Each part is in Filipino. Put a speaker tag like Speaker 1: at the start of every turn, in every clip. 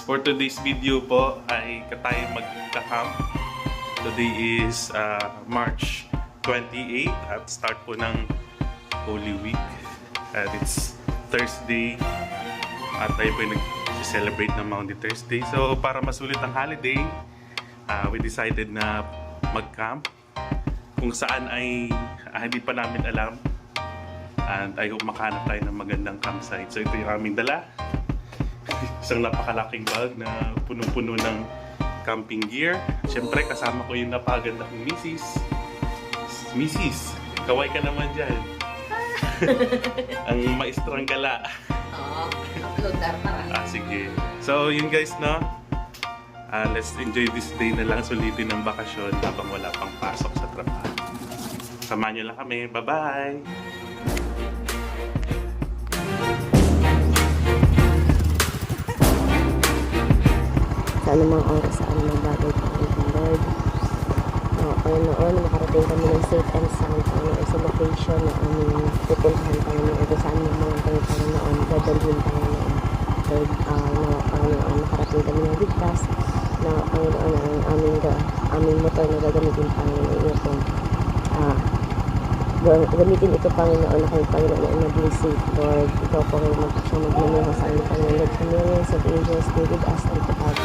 Speaker 1: For today's video po ay tayo magka-camp. Today is March 28 at start po ng Holy Week. At it's Thursday at tayo po yung nag-celebrate ng Maundy Thursday. So para masulit ang holiday, we decided na mag-camp. Kung saan ay hindi pa namin alam. And I hope makahanap tayo ng magandang campsite. So ito yung aming dala. Isang napakalaking bag na punong-puno ng camping gear. Siyempre kasama ko yung napakaganda kong misis. Misis, kaway ka naman dyan. Ang maestrang gala.
Speaker 2: Oo, upload na parang.
Speaker 1: Sige. So yun guys, no? Let's enjoy this day na lang, sulitin ng bakasyon habang wala pang pasok sa trabaho. Samahan nyo lang kami. Bye-bye!
Speaker 2: Sa anumang oras, sa anumang bagay, Panginoon Lord. Panginoon, makarating kami ng safe and sound, Panginoon, sa location na aming pupuntahan, Panginoon, kung saan yung mga tayo, Panginoon, dadalhin, Panginoon. Lord, Panginoon, makarating kami ng ligtas, na Panginoon, ang aming motor na gagamitin, Panginoon, ito. Gamitin ito, Panginoon, na kayo, Panginoon, ay maging safe, Lord. Ikaw po kayo magmaneho sa aming Panginoon. Lord, millions of angels be with us and to help.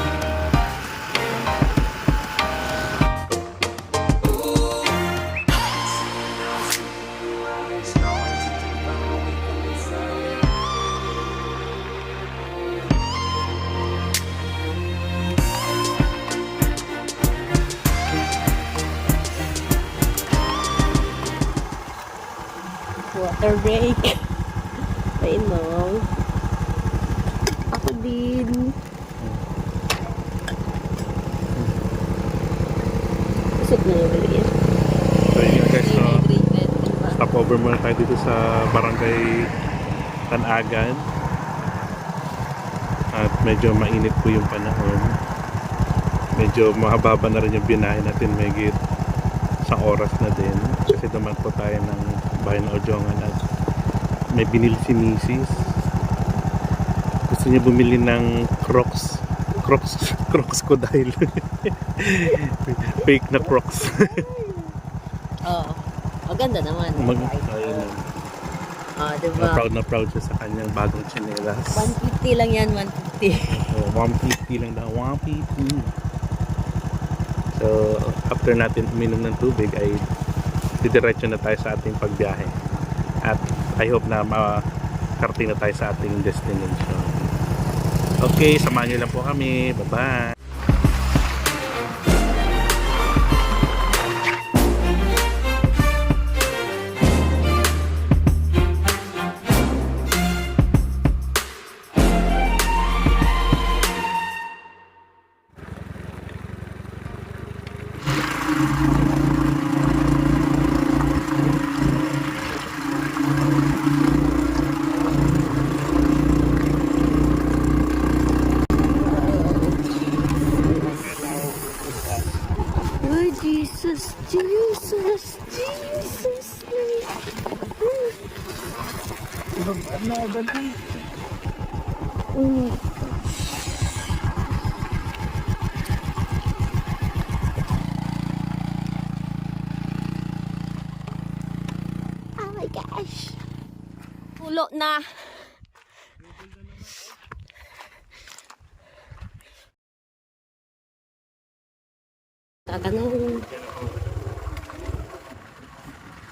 Speaker 2: Water break. Painom. Ako din. Kusog na yung baliin.
Speaker 1: So yun guys, so stopover muna tayo dito sa Barangay Tanagan. At medyo mainit po yung panahon. Medyo mahaba na rin yung binahe natin, may isang oras na din. Kasi naman po tayo ng bayan ng Ojongan at may binili si Mrs. Gusto niya bumili ng Crocs ko dahil fake na Crocs.
Speaker 2: Oo. Maganda naman.
Speaker 1: Ayun.
Speaker 2: Diba?
Speaker 1: Na proud siya sa kanyang bagong tsinelas.
Speaker 2: 150 lang yan, 150.
Speaker 1: 150 lang daw, 150. So, after natin uminom ng tubig ay didiretso na tayo sa ating pagbiyahe. At I hope na makarating na tayo sa ating destination. Okay, samahan niyo lang po kami. Bye-bye!
Speaker 2: Jesus. Oh my gosh. Pulo na. Tatanong.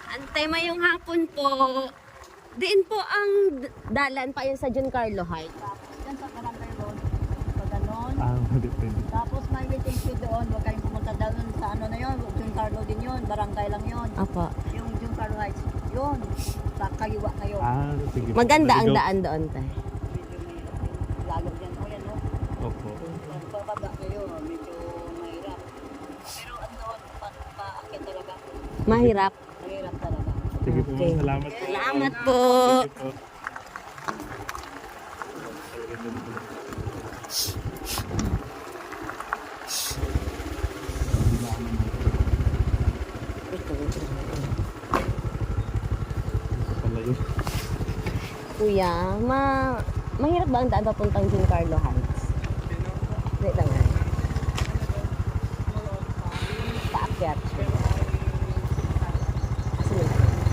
Speaker 2: Antay mayong hapon po. Diin po ang dalan pa yun sa Giancarlo Heights.
Speaker 3: Yan sa Barangay Road. So, ganon.
Speaker 1: Depende.
Speaker 3: Tapos may waiting queue doon. Huwag kayong pumunta doon sa ano na yun. Giancarlo din yun. Barangay lang yun.
Speaker 2: Apa.
Speaker 3: Yung Giancarlo Heights. Yun. Sa kaliwa kayo.
Speaker 1: Sige.
Speaker 2: Maganda ang daan doon, tay.
Speaker 3: Medyo may lalo dyan. O yan o.
Speaker 1: Opo.
Speaker 3: Pababa kayo. Medyo mahirap. Pero andun, paakit talaga.
Speaker 2: Mahirap.
Speaker 3: Mahirap talaga.
Speaker 1: Sige po,
Speaker 2: Okay.
Speaker 1: salamat po.
Speaker 2: Salamat po.
Speaker 1: Sige po.
Speaker 2: Kuya, mahirap ba ang daan papuntang Giancarlo Heights? Wait lang nga. Paakyat siya.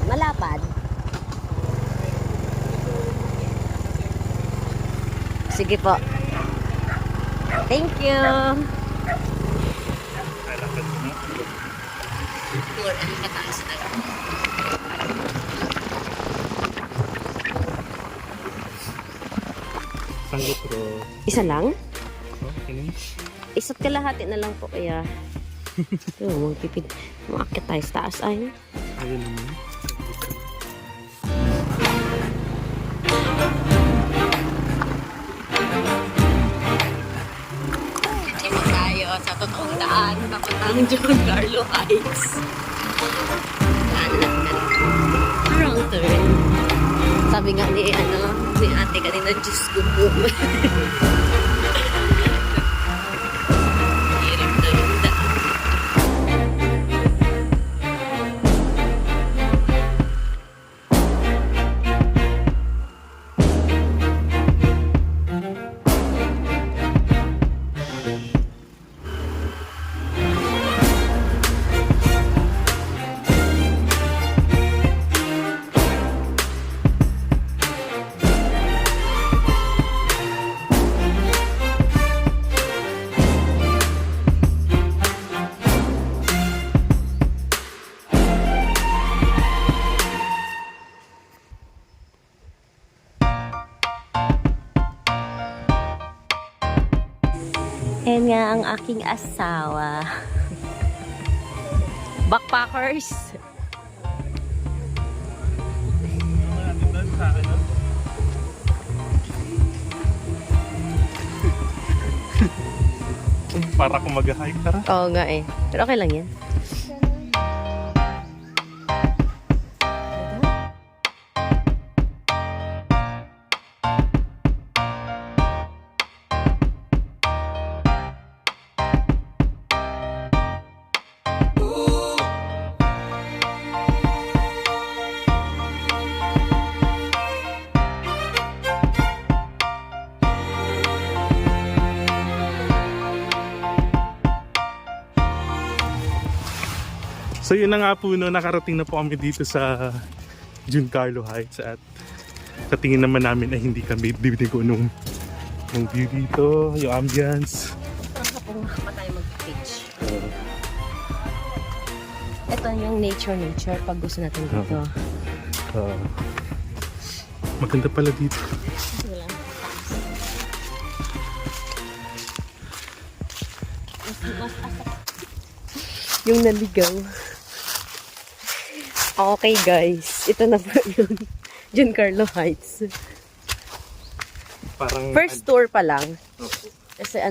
Speaker 2: Malapad. Sige po. Thank you.
Speaker 1: Isang litro.
Speaker 2: Isa lang?
Speaker 1: Okay.
Speaker 2: Isa't kalahati na lang po kaya. Yung magpipid. Makakit tayo sa taas ay.
Speaker 1: Ayun naman.
Speaker 2: Dito tayo sa totoong daan. Papuntang John Carlo Heights. Wrong turn. Sabi nga ni ate kanina, Diyos ko po. Hirap na yung daan. Ayan nga ang aking asawa. Backpackers.
Speaker 1: Para kung mag-hike, tara.
Speaker 2: Oo nga eh. Pero okay lang yan.
Speaker 1: So yun na nga po, no, nakarating na po kami dito sa John Carlo Heights at sa tingin naman namin ay hindi kami bibigo nung view dito, yung ambience.
Speaker 2: Saan ka pong pa tayo mag-pitch? Ito yung nature pag gusto natin dito.
Speaker 1: Maganda pala dito.
Speaker 2: Wala. Mas yung naligaw. Okay guys, ito na po yun. John Carlo Heights.
Speaker 1: Parang
Speaker 2: First tour pa lang. Kasi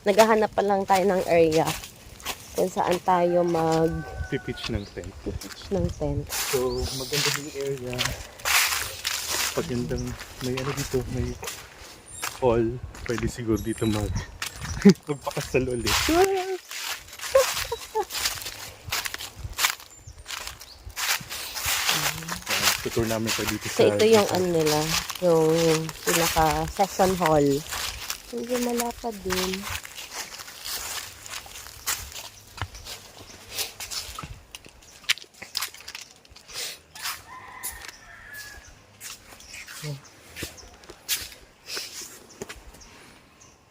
Speaker 2: naghahanap pa lang tayo ng area kung saan tayo
Speaker 1: pitch ng tent.
Speaker 2: pitch ng tent.
Speaker 1: So maganda yung area. Pagandang may dito, may hall. Pwede siguro dito magpakasal ulit. Tutur namin pa dito
Speaker 2: So ito yung nila, yung pinaka session hall. Hindi malapad din.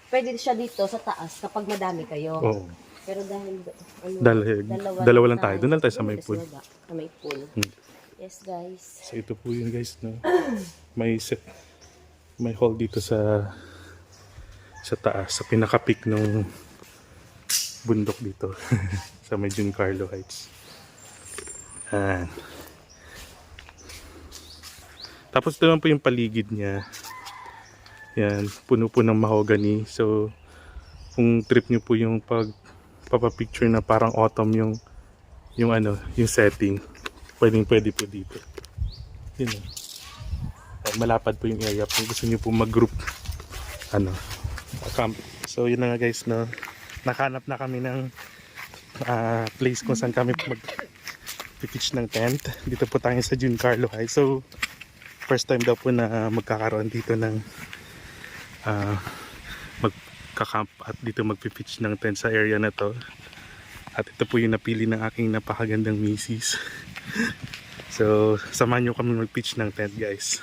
Speaker 2: Pwede siya dito sa taas kapag madami kayo.
Speaker 1: Oo.
Speaker 2: Pero dahil
Speaker 1: Dalawa lang tayo. Doon lang tayo sa may pool.
Speaker 2: Sa may pool. Yes, guys.
Speaker 1: So ito po yun guys, no. May hall dito sa taas, sa pinaka-peak ng bundok dito sa may John Carlo Heights. Tapos ito naman po yung paligid niya. Yan, puno po ng mahogany. So kung trip niyo po yung pagpapapicture na parang autumn yung setting, pwede po dito. Yun o. Malapad po yung area kung gusto niyo po mag-group camp. So yun na nga guys, no. Nakahanap na kami ng place kung saan kami mag-pitch ng tent. Dito po tayo sa John Carlo Heights. So first time daw po na magkakaroon dito ng magkakamp at dito magpipitch ng tent sa area na to. At ito po yung napili ng aking napakagandang misis. So, samahan nyo kami mag-pitch ng tent, guys.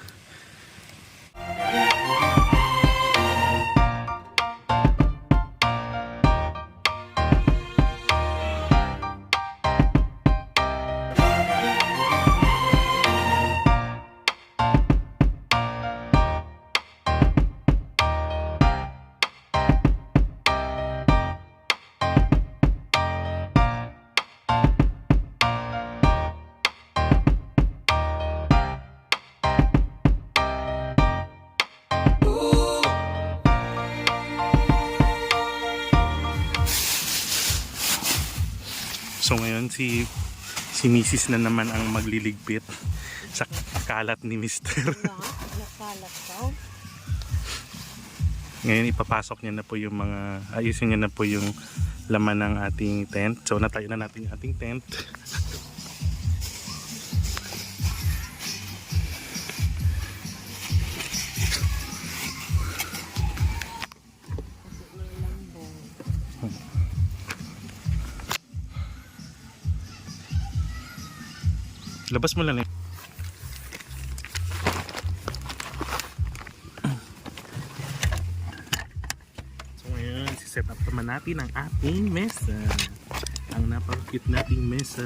Speaker 1: So ngayon si Mrs. na naman ang magliligpit sa kalat ni Mr.
Speaker 3: Nakalat ka.
Speaker 1: Ngayon ipapasok niya na po yung mga, ayusin niya na po yung laman ng ating tent. So natayo na natin yung ating tent. Labas mo lang eh. So ngayon, set up naman natin ang ating mesa. Ang napaka-cute nating mesa.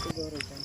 Speaker 2: Siguro dyan.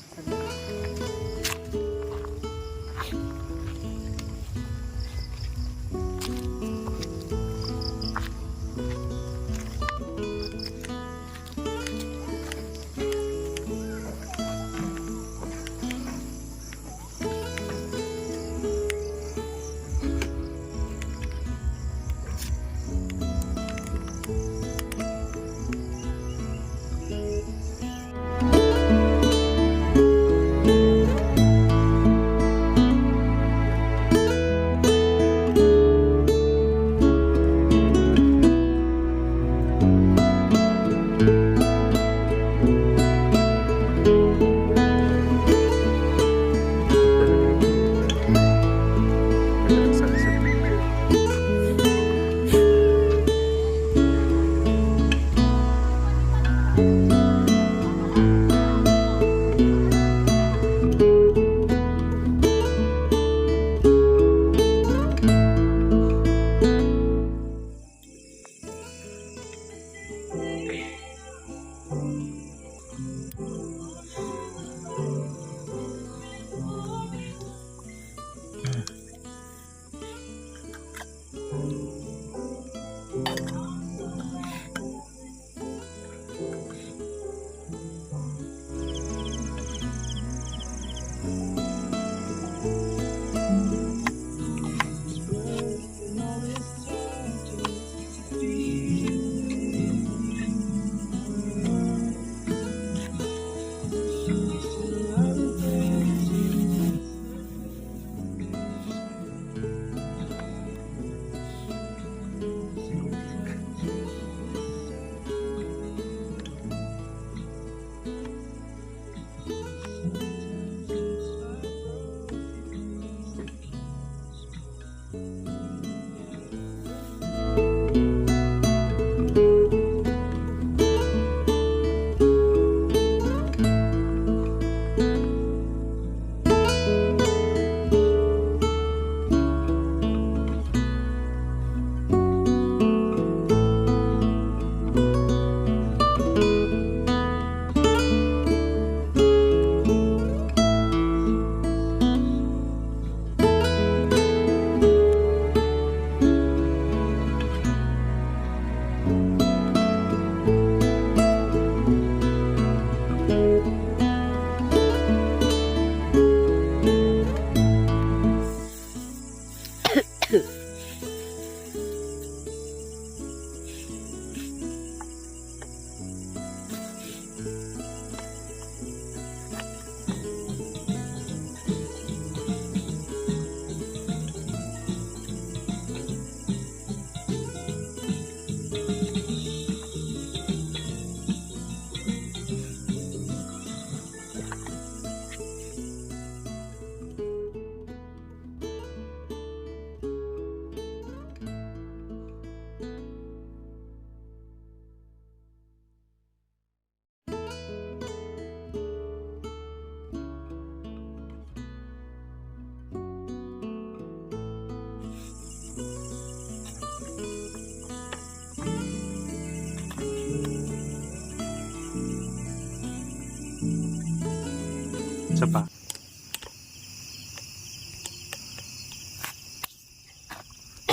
Speaker 1: Isa pa.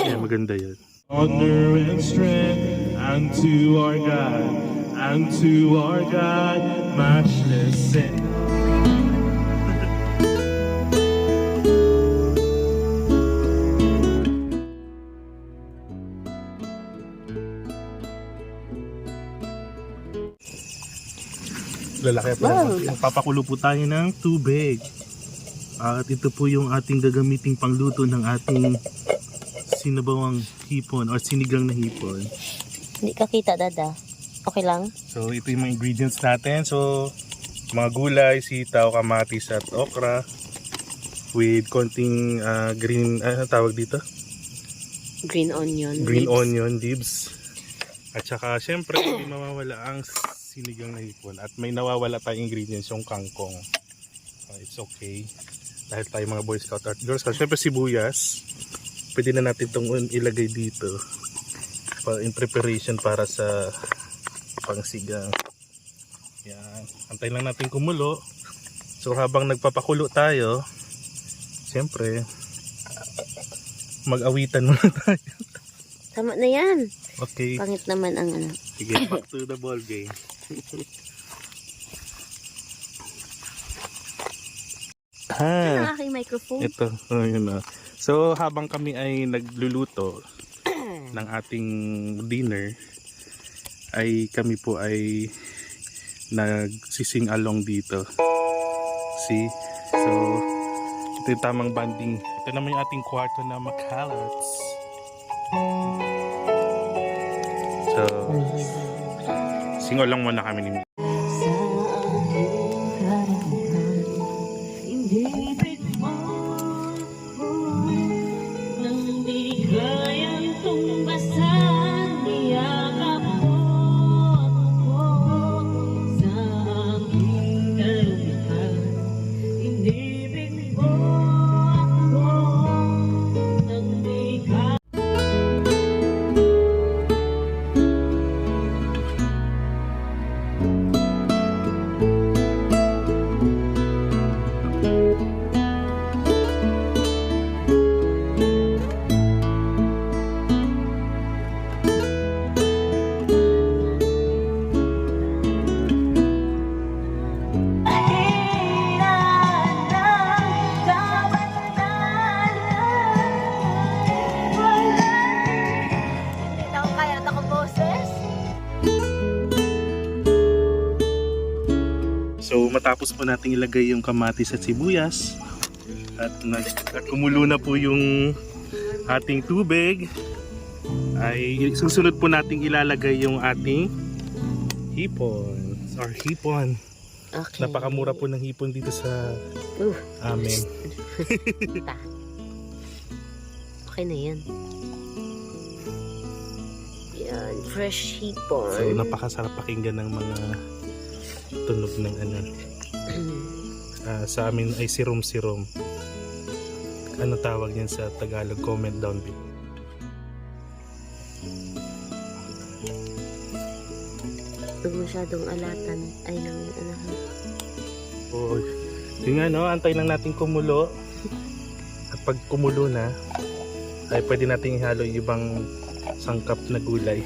Speaker 1: Yeah, maganda yun. Honor and strength unto our God, matchless and lalaki pa. Magpapakulo po tayo ng tubig. At ito po yung ating gagamiting pangluto ng ating sinabawang hipon or sinigang na hipon.
Speaker 2: Hindi ka kita, Dada. Okay lang?
Speaker 1: So ito yung mga ingredients natin. So mga gulay, sitaw, kamatis at okra with konting green, ano tawag dito?
Speaker 2: Green onion.
Speaker 1: Green
Speaker 2: leaves.
Speaker 1: onion leaves. At saka syempre hindi mawawala ang sinigang na hipon. At may nawawala tayong ingredients yung kangkong. It's okay. Dahil tayo mga Boy Scout at Girl Scout. Syempre sibuyas. Pwede na natin itong ilagay dito. In preparation para sa pangsigang. Yan. Antay lang natin kumulo. So habang nagpapakulo tayo, syempre, mag-awitan muna tayo.
Speaker 2: Tama na yan.
Speaker 1: Okay.
Speaker 2: Pangit naman ang ano.
Speaker 1: Sige, back to the ball game.
Speaker 2: Ano ang aking microphone?
Speaker 1: Ito, yun na. So habang kami ay nagluluto ng ating dinner, ay kami po ay nagsising along dito. See? So ito yung tamang banding. Ito naman yung ating kwarto na makalats. So singo lang muna kami ni So matapos po nating ilagay yung kamatis at sibuyas at kumulo na po yung ating tubig, ay susunod po nating ilalagay yung ating hipon or hipon.
Speaker 2: Okay.
Speaker 1: Napakamura po ng hipon dito sa amin.
Speaker 2: Okay na yan. Yan, fresh hipon.
Speaker 1: So napakasarap pakinggan ng mga tunog ng ano. Sa amin ay sirom-sirom. Ano tawag yan sa Tagalog? Comment down below.
Speaker 2: Huwag masyadong alatan. Ay, nang ano.
Speaker 1: Oo. Yung ano, antay lang natin kumulo. At pag kumulo na, ay pwede natin ihalo yung ibang sangkap na gulay.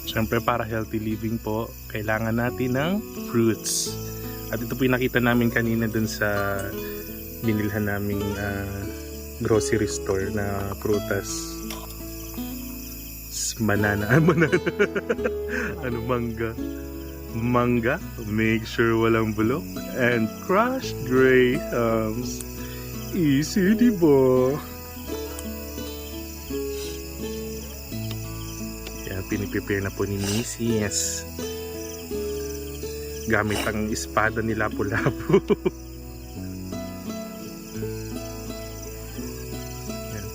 Speaker 1: Siyempre para healthy living po, kailangan natin ng fruits. At ito po yung nakita namin kanina dun sa binilhan naming grocery store na prutas. Banana. Ano, mangga. Mangga, make sure walang bulok. And crushed grahams. Easy, diba? Yan, piniprepare na po ni Mrs. gamit ang espada ni Lapu-Lapu. Yan.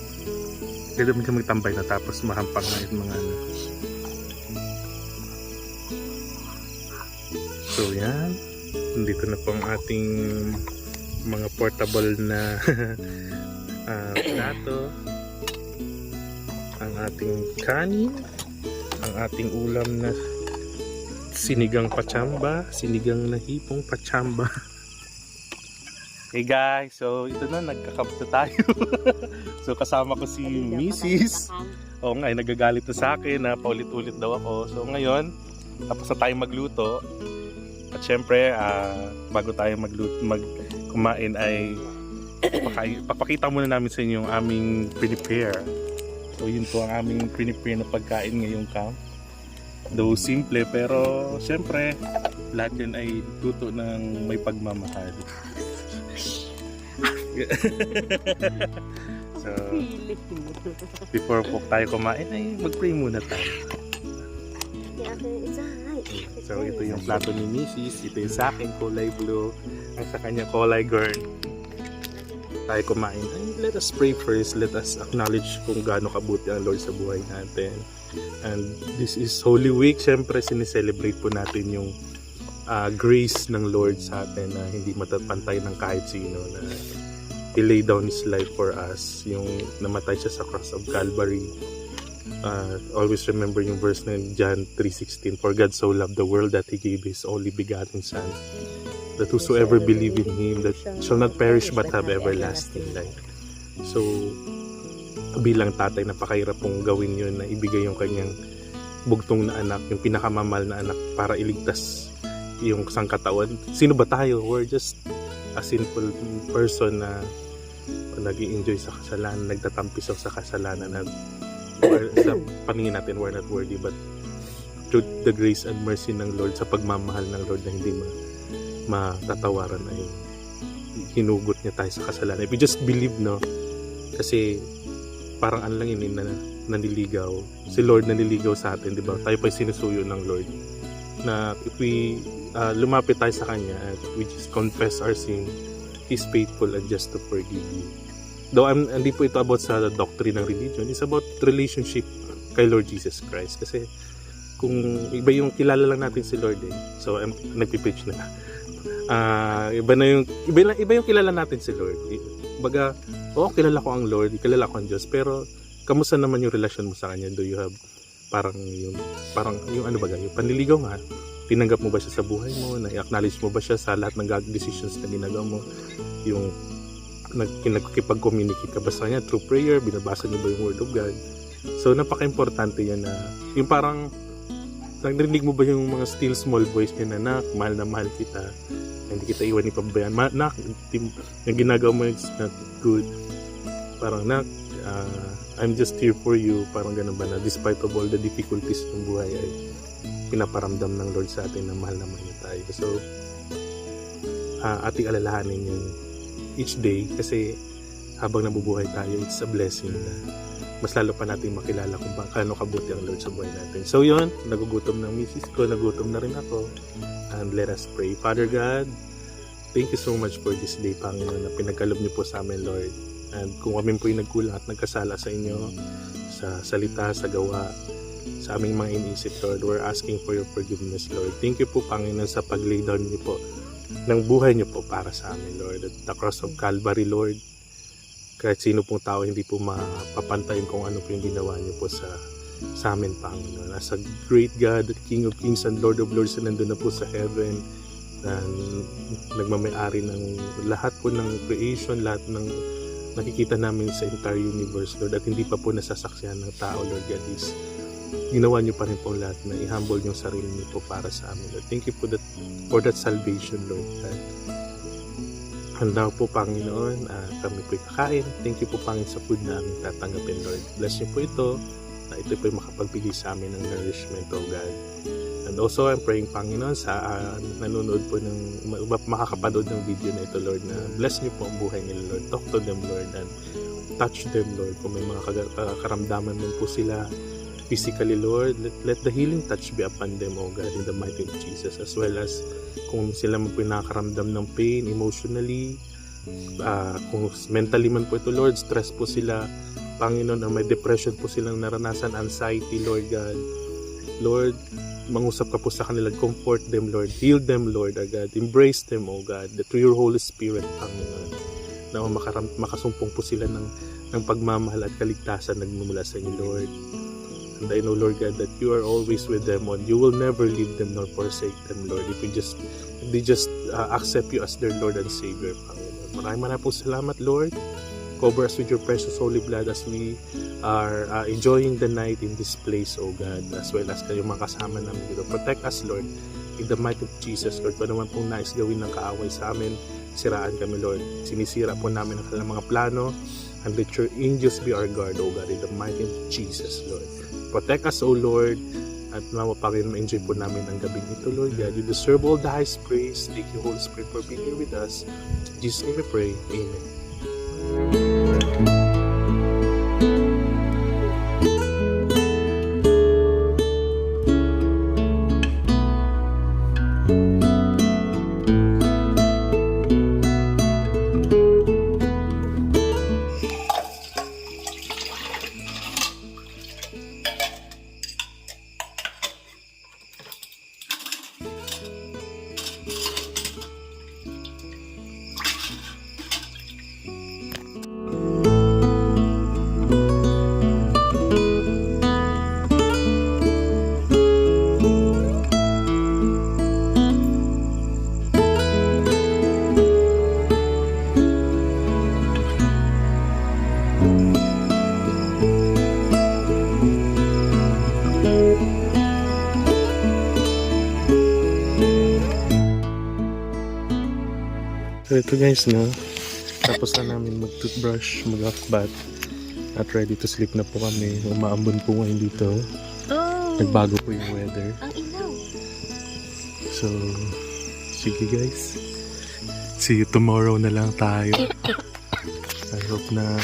Speaker 1: Ganda mo siya magtambay na tapos mahampang na yung mga ano. So yan, nandito na po ang ating mga portable na plato, ang ating kanin, ang ating ulam na sinigang pachamba, sinigang na hipong pachamba. Hey guys, so ito na, nagkakabto tayo. So kasama ko si Mrs. Oo nga, nagagalit na sa akin na paulit-ulit daw ako. So ngayon, tapos na tayo magluto. At syempre, bago tayo kumain ay papakita muna namin sa inyo yung aming prepare. So yun po ang aming prepare na pagkain ngayong camp. Though simple, pero syempre lahat yun ay luto ng may pagmamahal. So before po tayo kumain ay mag-pray muna tayo. So ito yung plato ni Mrs. Ito yung sa akin kulay blue. Ang sa kanya kulay green. Tayo kumain. Let us pray first. Let us acknowledge kung gaano kabuti ang Lord sa buhay natin. And this is Holy Week. Siyempre sineselebrate po natin yung grace ng Lord sa atin na hindi matatapantay ng kahit sino, na He laid down His life for us. Yung namatay siya sa cross of Calvary. Always remember yung verse na John 3:16, for God so loved the world that He gave His only begotten Son, that whosoever believe in Him that shall not perish but have everlasting life. So bilang tatay, napakahirap pong gawin yun, na ibigay yung kanyang bugtong na anak, yung pinakamamahal na anak, para iligtas yung sangkatawan. Sino ba tayo? We're just a sinful person na nag-i-enjoy sa kasalanan, nagtatampisaw sa kasalanan, at sa paningin natin we're not worthy, but through the grace and mercy ng Lord, sa pagmamahal ng Lord na hindi matatawaran, ay hinugot niya tayo sa kasalanan. If we just believe, no? Kasi parang ano lang yun, naniligaw. Si Lord naniligaw sa atin, di ba? Tayo pa'y sinusuyo ng Lord. Na if we lumapit tayo sa Kanya at we just confess our sin, He's faithful and just to forgive you. Though hindi po ito about sa doctrine ng religion, it's about relationship kay Lord Jesus Christ. Kasi kung iba yung kilala lang natin si Lord so nagpipreach na. Iba yung kilala natin si Lord. Baga, kilala ko ang Lord, kilala ko ang Diyos, pero kamusta naman yung relasyon mo sa Kanya? Do you have parang yung ano baga, yung panliligaw nga? Tinanggap mo ba siya sa buhay mo? Na-acknowledge mo ba siya sa lahat ng decisions na ginagawa mo? Yung nagkikipag-communicate ka ba sa Kanya through prayer? Binabasa niyo ba yung Word of God? So napaka-importante yan, na yung parang narinig mo ba yung mga still small voice niya na, mahal na mahal kita, hindi kita iwan ni pabayan, yung ginagawa mo is not good, parang I'm just here for you, parang ganun ba, na despite of all the difficulties ng buhay ay pinaparamdam ng Lord sa atin na mahal na mahal tayo. So ating alalahanin yun each day, kasi habang nabubuhay tayo, it's a blessing na mas lalo pa natin makilala kung paano kabuti ang Lord sa buhay natin. So yun, nagugutom ng misis ko, nagutom na rin ako, and let us pray. Father God, thank you so much for this day, Panginoon, na pinagkalob niyo po sa amin, Lord. And kung kami po yung nagkulang at nagkasala sa inyo, sa salita, sa gawa, sa aming mga iniisip, Lord, we're asking for your forgiveness, Lord. Thank you po, Panginoon, sa pag-lay down niyo po ng buhay niyo po para sa amin, Lord. At the cross of Calvary, Lord, kahit sino pong tao hindi po mapapantayin kung ano po yung ginawa niyo po sa amin, Panginoon. As a great God, King of Kings and Lord of Lords, na nandun na po sa heaven, na nagmamayari ng lahat po ng creation, lahat ng nakikita namin sa entire universe, Lord, at hindi pa po nasasaksihan ng tao, Lord God, is ginawa niyo pa rin po lahat na i-humble yung sarili niyo po para sa amin, Lord. Thank you for that salvation, Lord God. Handa po, Panginoon, kami po'y kakain. Thank you po, Panginoon, sa food na aming tatanggapin, Lord. Bless niyo po ito, na ito po'y makapagbigay sa amin ng nourishment, oh God. And also, I'm praying, Panginoon, sa nanonood po ng makakapanood ng video na ito, Lord, na bless niyo po ang buhay nila, Lord. Talk to them, Lord, and touch them, Lord. Kung may mga karamdaman man po sila, physically, Lord. Let the healing touch be upon them, O God, in the mighty name of Jesus. As well as kung sila man po nakakaramdam ng pain emotionally, kung mentally man po ito, Lord, stress po sila, Panginoon, may depression po silang naranasan, anxiety, Lord God. Lord, mangusap ka po sa kanila, comfort them, Lord, heal them, Lord, God, embrace them, O God, that through your Holy Spirit, Panginoon, na makasumpong po sila ng pagmamahal at kaligtasan nagmumula sa inyo, Lord. And I know, Lord God, that you are always with them, and you will never leave them nor forsake them, Lord, if they just accept you as their Lord and Savior, Panginoon. Maraming po salamat, Lord. Cover us with your precious holy blood as we are enjoying the night in this place, O God, as well as kayo makasama namin dito. Protect us, Lord, in the mighty of Jesus, Lord. Kung naman pong nais gawin ng kaaway sa amin, siraan kami, Lord. Sinisira po namin ang kanilang mga plano, and let your angels be our guard, O God, in the mighty of Jesus, Lord. Protect us, O Lord, at mapapagin ma-enjoy po namin ang gabing ito, Lord God. You deserve all the highest praise. Thank you, Holy Spirit, for being here with us. In Jesus' name we pray. Amen. So ito guys, no, tapos na namin mag-toothbrush, mag-half-bath, at ready to sleep na po kami. Umaambon po ngayon dito.
Speaker 2: Oh,
Speaker 1: Nagbago po yung weather.
Speaker 2: ang ilaw.
Speaker 1: So, sige guys. See you tomorrow na lang tayo. I hope na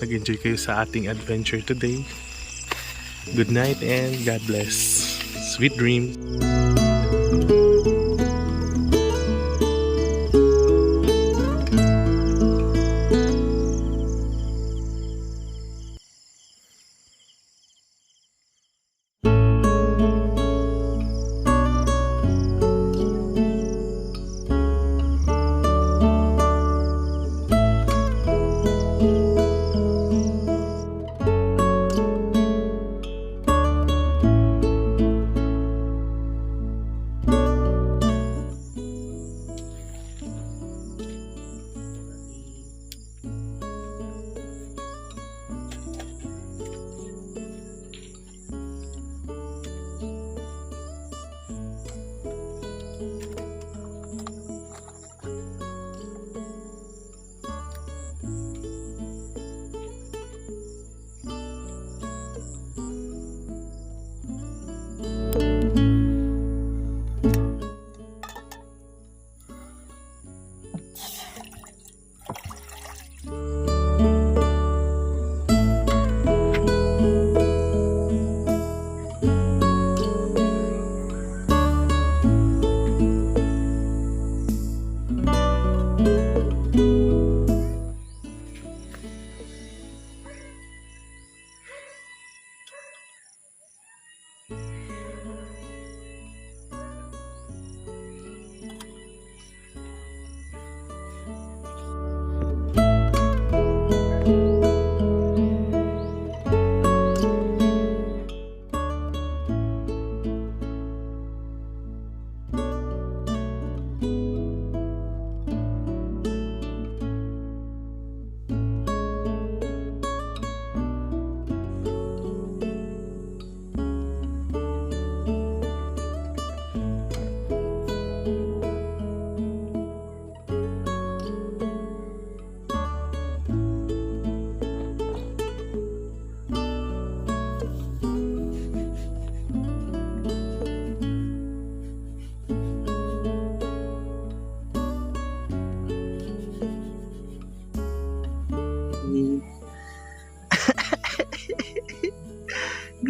Speaker 1: nag-enjoy kayo sa ating adventure today. Good night and God bless. Sweet dreams.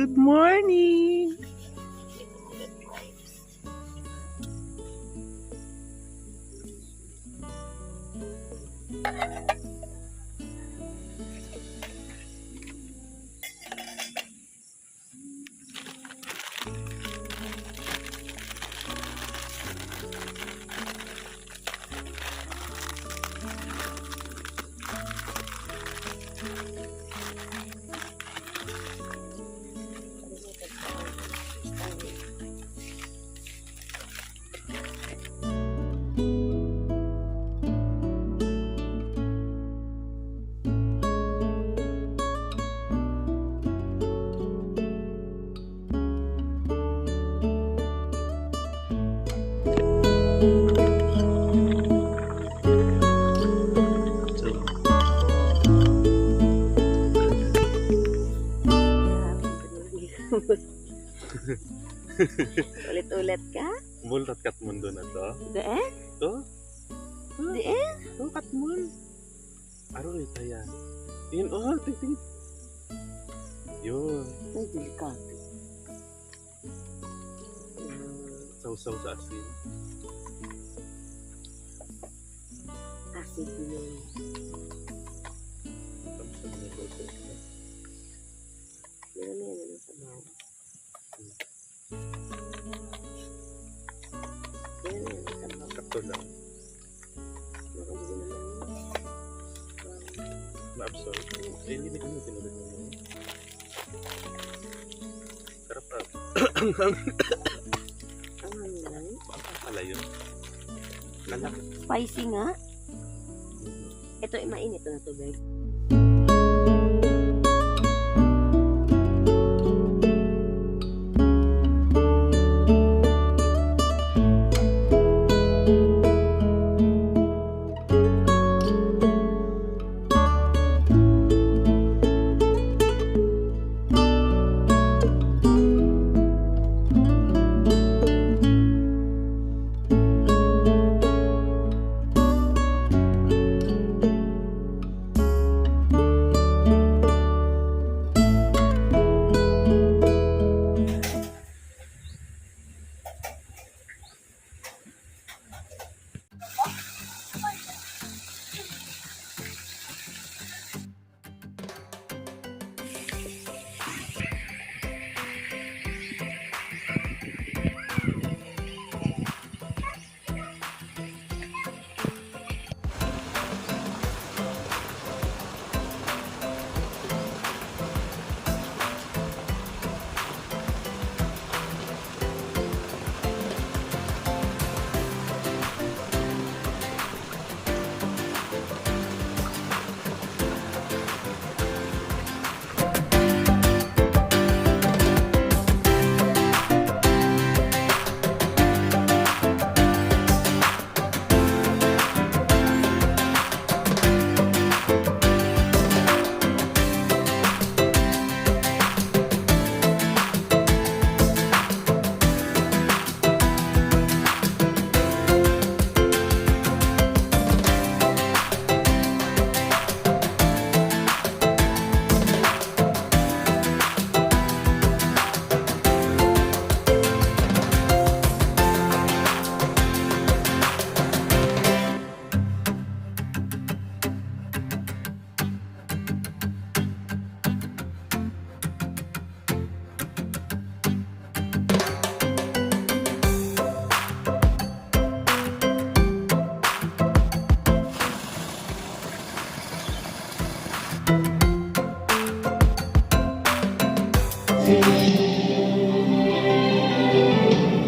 Speaker 1: Good morning!
Speaker 2: Ulit-ulit ka?
Speaker 1: Mulot kat mundo na to.
Speaker 2: Daan?
Speaker 1: To?
Speaker 2: Daan?
Speaker 1: To kat mun. Aro ito yan. Yun, oh, tingting. Yun.
Speaker 2: Ay, delikado.
Speaker 1: Sausaw sa asin.
Speaker 2: Asin yun.
Speaker 1: Samsam na sausaw.
Speaker 2: Meron na yan sa bawah. Yan na yan sa bawah.
Speaker 1: Kakto lang.
Speaker 2: Makabili naman yun.
Speaker 1: Ma-absorb. Eh, hindi na kami tinulit mo. Sarap pa.
Speaker 2: Ang hangin lang.
Speaker 1: Ang pala yun. Kalak.
Speaker 2: Spicy nga. Ito, mainit na tubig.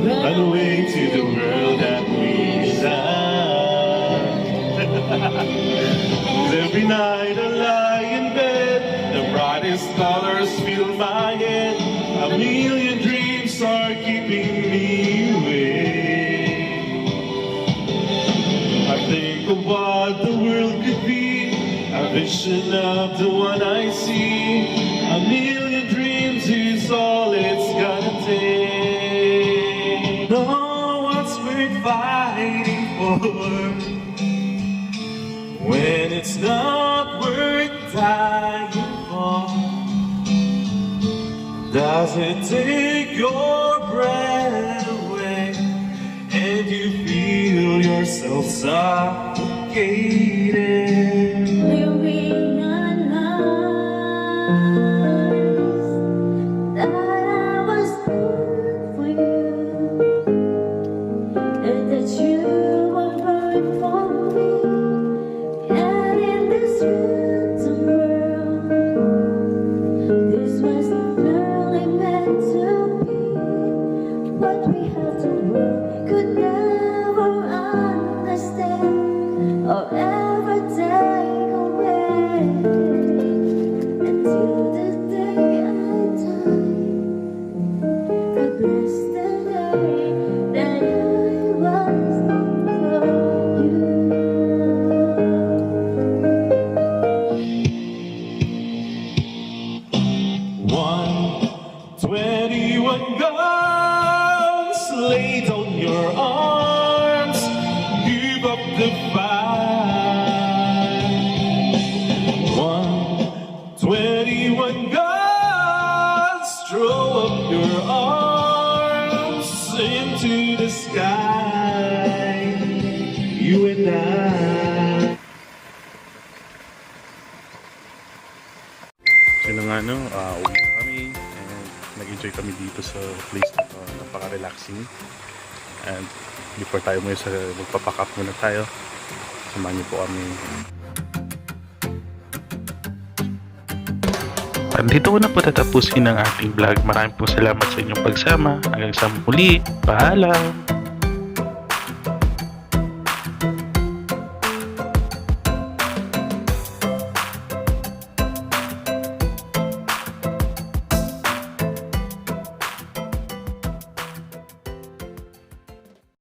Speaker 1: Run away to the world that we desire. Every night I lie in bed, the brightest colors fill my head. A million dreams are keeping me awake. I think of what the world could be, a vision of the one I see. A million dreams is all it's gonna take. Know what's worth fighting for when it's not worth dying for. Does it take your breath away and you feel yourself suffocating?
Speaker 4: Living on lies that I was born for you, and that you were born for me. And in this random world, this was really meant to be. What we have to work could never understand or ever take away. Until the day I die, God bless the day that I was for you.
Speaker 1: 121 guns laid on your arms, give up the fight. 121 guns, throw up your arms into the sky, you and I. Yun na nga, no, uwi na kami and nag-enjoy kami dito sa place na to. Napaka-relaxing. And before tayo muna magpapack up muna tayo, samahan niyo po kami. At dito ko na po tatapusin ang ating vlog. Maraming po salamat sa inyong pagsama. Hanggang sa muli. Paalam!